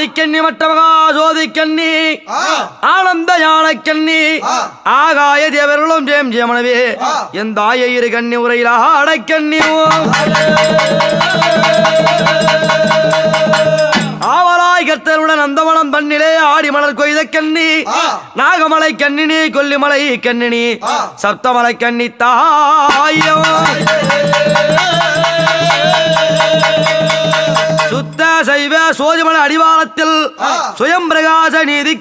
ஆதிக்கண்ணி மட்டமகா ஜோதிக்கண்ணி ஆனந்த ஞானக்கண்ணி ஆகாய தேவர்களும் ஜெயம் ஜெயமனவே என் தாயை இரு கண்ணி உரையிலா அடைக்கண்ணி ஆவலாய் கர்த்தருடன் அந்தமனம் பண்ணிலே ஆடி மலர் கொய்த கண்ணி நாகமலை கண்ணினி கொல்லிமலை கண்ணினி சப்தமலை கண்ணி தாயோ சுத்த சைவ சோதிமலை அடிவாரத்தில் சுயம் பிரகாச நீதி